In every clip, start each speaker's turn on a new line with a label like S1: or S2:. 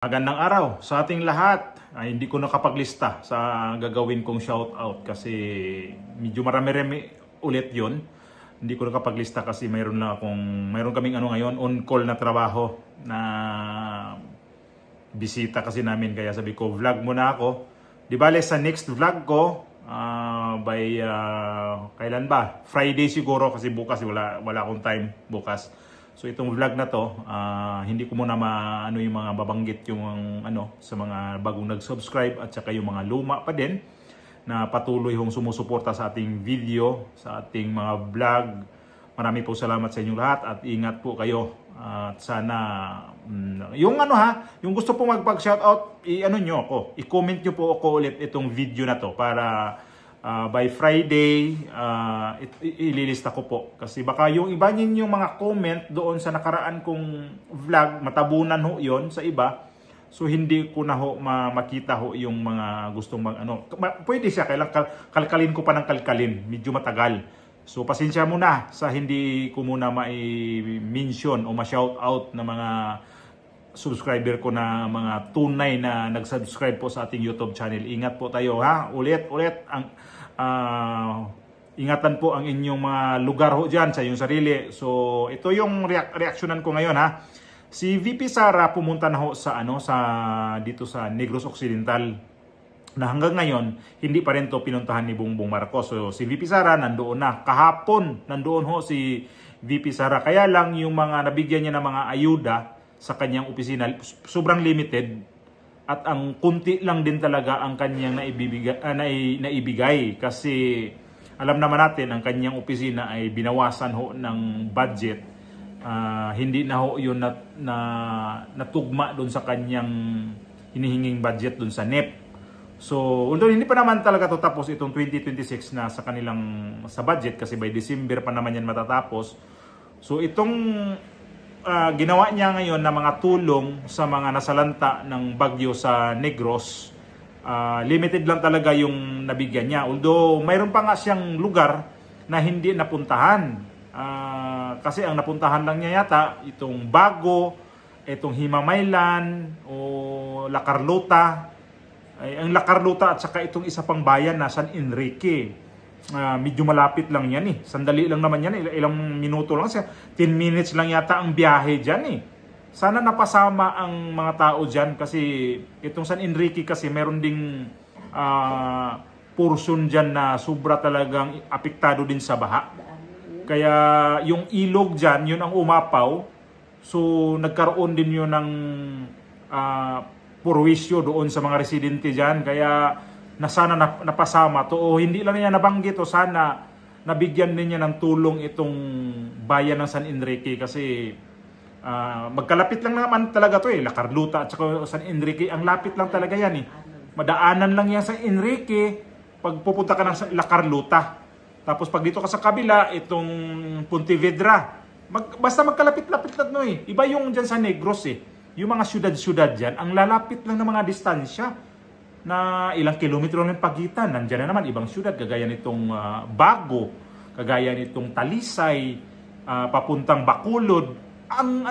S1: Magandang araw sa ating lahat. Hindi ko nakapaglista sa gagawin kong shoutout kasi medyo marami-rami ulit yon. Hindi ko nakapaglista kasi mayroon kaming ngayon on call na trabaho na bisita kasi namin, kaya sabi ko vlog muna ako. Di bale sa next vlog ko kailan ba? Friday siguro kasi bukas wala akong time bukas. So itong vlog na to, hindi ko muna yung mga babanggit yung sa mga bagong nag-subscribe at saka yung mga luma pa din na patuloy hong sumusuporta sa ating video, sa ating mga vlog. Marami po salamat sa inyong lahat at ingat po kayo. At sana yung gusto po magpag-shoutout, i-comment nyo po ako ulit itong video na to para by Friday, ililista ko po. Kasi baka yung iba yung mga comment doon sa nakaraan kong vlog, matabunan ho yon sa iba. So hindi ko na ho makita ho yung mga gustong pwede siya, kailangan kalkalin ko pa ng kalkalin. Medyo matagal. So pasensya muna sa hindi ko muna ma-mention o ma-shoutout na mga subscriber ko na mga tunay na nag-subscribe po sa ating YouTube channel. Ingat po tayo ha. Ulit ingatan po ang inyong mga lugar ho diyan sa iyong sarili. So ito yung reaksyonan ko ngayon ha. Si VP Sara pumunta na ho sa dito sa Negros Occidental, na hanggang ngayon hindi pa rin to pinuntahan ni Bongbong Marcos. So si VP Sara nandoon na. Kahapon nandoon ho si VP Sara. Kaya lang yung mga nabigyan niya ng mga ayuda sa kanyang opisina sobrang limited at ang kunti lang din talaga ang kanyang naibigay kasi alam naman natin ang kanyang opisina ay binawasan ho ng budget. Hindi na ho yun natugma doon sa kanyang hinihinging budget doon sa NEP. So although hindi pa naman talaga to tapos itong 2026 na sa budget kasi by December pa naman yan matatapos. So itong ginawa niya ngayon na mga tulong sa mga nasalanta ng bagyo sa Negros, limited lang talaga yung nabigyan niya. Although mayroon pa nga siyang lugar na hindi napuntahan. Kasi ang napuntahan lang niya yata itong Bago, itong Himamaylan o La Carlota. Ang La Carlota at saka itong isa pang bayan na San Enrique. Medyo malapit lang yan Sandali lang naman yan ilang minuto lang siya. 10 minutes lang yata ang biyahe dyan Sana napasama ang mga tao dyan kasi itong San Enrique kasi meron ding portion dyan na sobra talagang apektado din sa baha. Kaya yung ilog dyan, yun ang umapaw. So nagkaroon din yun ng purwisyo doon sa mga residente dyan. Kaya sana napasama to o hindi lang niya nabanggit o sana nabigyan din niya ng tulong itong bayan ng San Enrique kasi magkalapit lang naman talaga to La Carlota at saka San Enrique, ang lapit lang talaga yan madaanan lang yan sa Enrique pag pupunta ka ng La Carlota, tapos pag dito ka sa kabila itong Pontevedra, basta magkalapit-lapit lang iba yung dyan sa Negros yung mga syudad-syudad dyan, ang lalapit lang ng mga distansya na ilang kilometro ng pagitan. Nandiyan na naman ibang syudad kagaya nitong Bago, kagaya nitong Talisay, papuntang Bacolod. Ang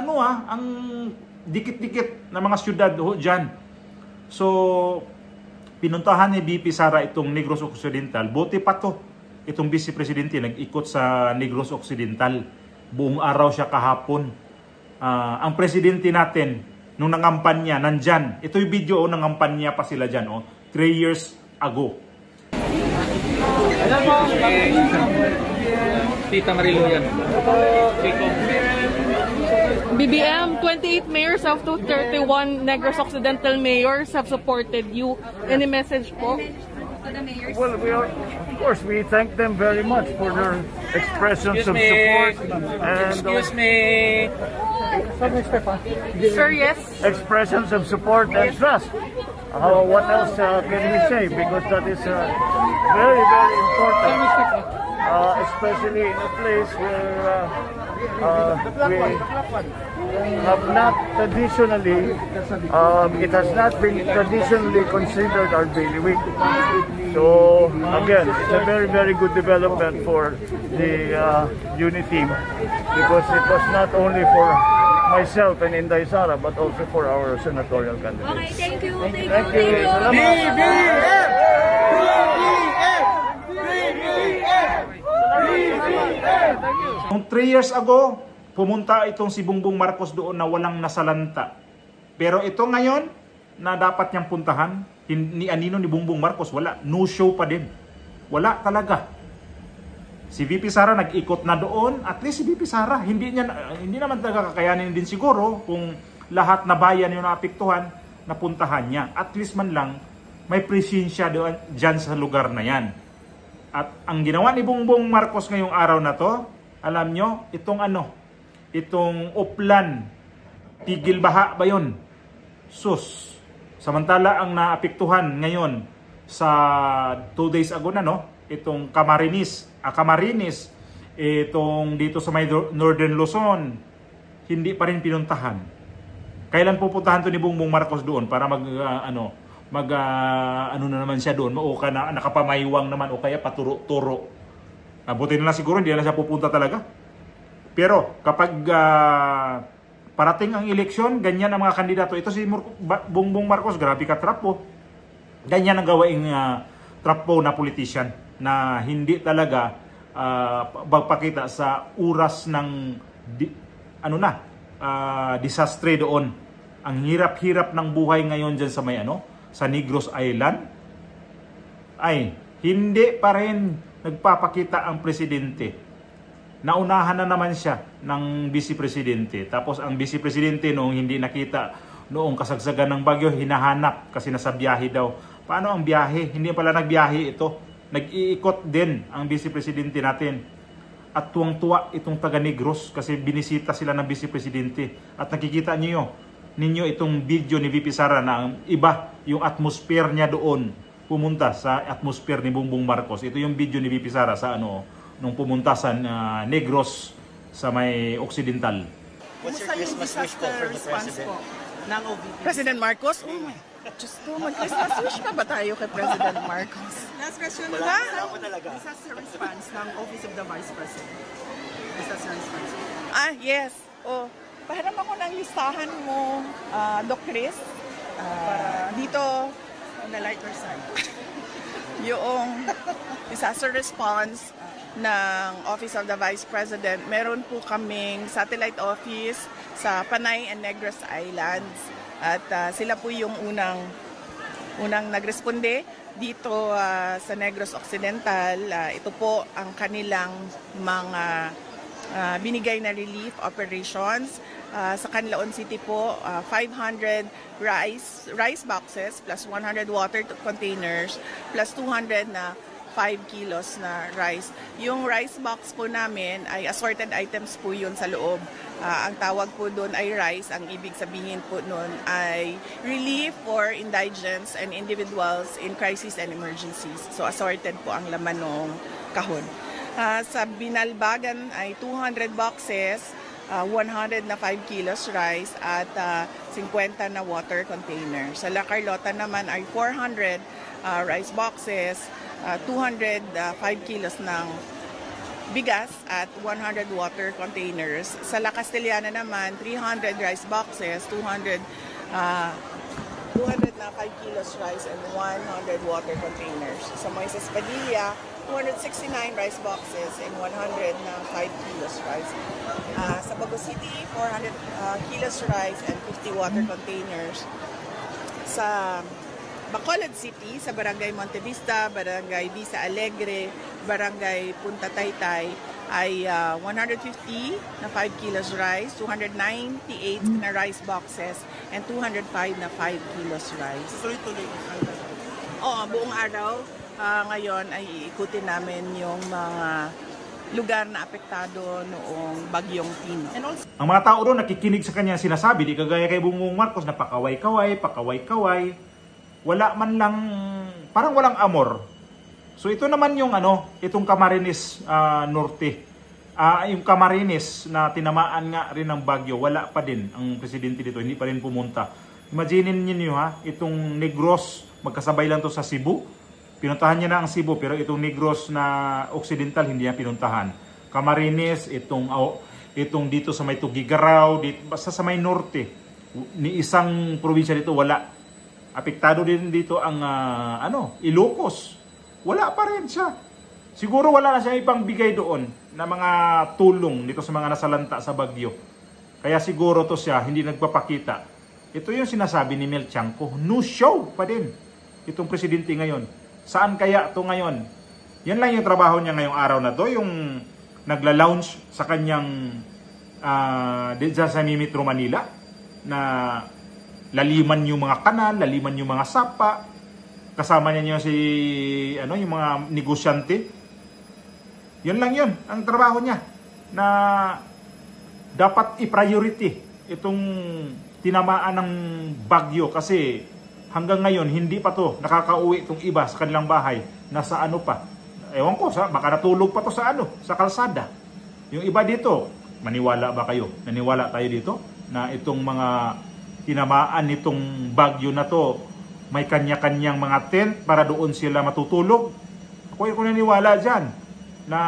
S1: dikit-dikit na mga syudad diyan. So pinuntahan ni VP Sara itong Negros Occidental. Buti pa to. Itong Vice Presidente nag-ikot sa Negros Occidental. Buong araw siya kahapon. Ang presidente natin nung nangampanya, nandyan. Ito yung video, nangampanya pa sila dyan, 3 years ago.
S2: Alam mo, Tita Marilo yan.
S3: BBM, 28 mayors out of 31 Negros Occidental mayors have supported you. Any message po?
S4: Well, of course, we thank them very much for their expressions of support.
S2: Excuse me.
S3: Sir, yes?
S4: Expressions of support and trust. What else can we say? Because that is very, very important, especially in a place where we have not traditionally, it has not been traditionally considered our bailiwick. So again, it's a very, very good development for the UNI team because it was not only for myself and Inday Sara, but also for our senatorial candidates.
S5: Okay, thank you.
S4: Thank you. Salamat.
S1: Noong 3 years ago, pumunta itong si Bongbong Marcos doon na walang nasalanta. Pero ito ngayon, na dapat niyang puntahan, ni Anino ni Bongbong Marcos, wala. No show pa din. Wala talaga. Si VP Sara nag-ikot na doon. At least si VP Sara, hindi naman talaga kakayanin din siguro kung lahat na bayan yung naapektuhan, napuntahan niya. At least man lang, may presensya doon dyan sa lugar na yan. At ang ginawa ni Bongbong Marcos ngayong araw na to, alam nyo, itong Uplan, Tigil Baha ba yun? Sus. Samantala ang naapektuhan ngayon sa 2 days ago na, no? Itong Camarines, itong dito sa may Northern Luzon, hindi pa rin pinuntahan. Kailan pupuntahan to ni Bongbong Marcos doon para ano na naman siya doon, o na nakapamaywang naman o kaya paturo-turo. Buti na lang siguro hindi na siya pupunta talaga. Pero kapag parating ang eleksyon, ganyan ang mga kandidato. Ito si Bongbong Marcos, grabe ka trapo. Ganyan ang gawaing trapo na politician na hindi talaga magpakita sa oras ng disastre doon. Ang hirap-hirap ng buhay ngayon dyan sa may sa Negros Island, ay hindi pa rin nagpapakita ang presidente. Naunahan na naman siya ng vice presidente. Tapos ang vice presidente noong hindi nakita noong kasagsagan ng bagyo, hinahanap kasi nasa biyahe daw. Paano ang biyahe? Hindi pala nagbiyahe ito. Nag-iikot din ang vice presidente natin. At tuwang-tuwa itong taga Negros kasi binisita sila ng vice presidente. At nakikita ninyo itong video ni VP Sara na iba yung atmosphere niya doon, pumunta sa atmosphere ni Bongbong Marcos. Ito yung video ni VP Sara sa nung pumunta sa Negros sa may Occidental.
S6: What's your Christmas wish po for the President?
S7: Ng OVP. President Marcos? Oh my, Diyos ko, mag-Christmas wish ka ba tayo kay President Marcos? Last question
S6: Wala
S7: ba?
S6: po talaga.
S7: Disaster response ng Office of the Vice President. Disaster response. Yes. Pahiram ako ng listahan mo, Doc Chris. Dito, on the lighter side. Yung disaster response ng Office of the Vice President, meron po kaming satellite office sa Panay and Negros Islands. At sila po yung unang nagresponde dito sa Negros Occidental. Ito po ang kanilang mga binigay na relief operations. Sa Canlaon City po, 500 rice boxes plus 100 water containers plus 200 na 5 kilos na rice. Yung rice box po namin ay assorted items po yun sa loob. Ang tawag po doon ay rice. Ang ibig sabihin po noon ay relief for indigents and individuals in crisis and emergencies. So assorted po ang laman ng kahon. Sa Binalbagan ay 200 boxes, 100 na 5 kilos rice at 50 na water container. Sa La Carlota naman ay 400 rice boxes, 200 5 kilos ng bigas at 100 water containers. Sa La Castellana naman 300 rice boxes, 200 na 5 kilos rice and 100 water containers. Sa Moises Padilla, 269 rice boxes and 100 na 5 kilos rice. Sa Bago City, 400 kilos rice and 50 water containers. Sa Bacolod City, sa Barangay Montevista, Barangay Vista Alegre, Barangay Punta Taytay, ay 150 na 5 kilos rice, 298 na rice boxes, and 205 na 5 kilos rice. Tuloy-tuloy. Oo, buong araw. Ngayon ay iikutin namin yung mga lugar na apektado noong bagyong Tino.
S1: Ang mga tao doon nakikinig sa kanya sinasabi, di kagaya kay Bongbong Marcos na pakaway-kaway. Wala man lang, parang walang amor. So ito naman yung itong Camarines Norte. Yung Camarines na tinamaan nga rin ng bagyo, wala pa din ang presidente dito, hindi pa rin pumunta. Imagine niyo itong Negros, magkasabay lang to sa Cebu. Pinuntahan niya na ang Cebu pero itong Negros na Occidental hindi niya pinuntahan. Camarines, itong dito sa may Tugigaraw, dito, basta sa may norte, ni isang probinsya dito wala. Apektado din dito ang Ilocos. Wala pa rin siya. Siguro wala na siya ipang bigay doon na mga tulong dito sa mga nasalanta sa bagyo. Kaya siguro to siya hindi nagpapakita. Ito yung sinasabi ni Mel Tiangco, no show pa din itong presidente ngayon. Saan kaya to ngayon? Yan lang yung trabaho niya ngayong araw na to, yung nagla-launch sa kanyang dito sa Metro Manila na laliman yung mga kanal, laliman yung mga sapa. Kasama niya yung mga negosyante. Yan lang yun, ang trabaho niya na dapat i-priority itong tinamaan ng bagyo kasi hanggang ngayon hindi pa to nakakauwi itong iba sa kanilang bahay. Nasa pa? Ewan ko, baka natulog pa to sa kalsada. Yung iba dito, maniwala ba kayo? Naniwala tayo dito na itong mga tinamaan nitong bagyo na to may kanya-kanyang mga tent para doon sila matutulog? Ako naniwala dyan na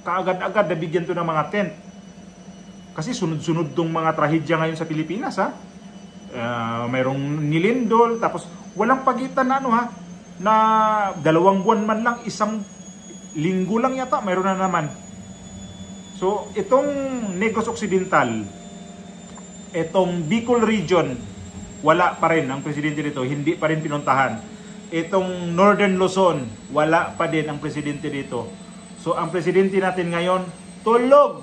S1: kaagad-agad nabigyan to ng mga tent. Kasi sunod-sunod tong mga trahedya ngayon sa Pilipinas, ha? Mayroong nilindol, tapos walang pagitan na na 2 buwan man lang, 1 linggo lang yata, mayroon na naman. So, itong Negros Occidental, itong Bicol region, wala pa rin ang presidente dito, hindi pa rin pinuntahan. Itong Northern Luzon, wala pa din ang presidente dito. So, ang presidente natin ngayon, tulog!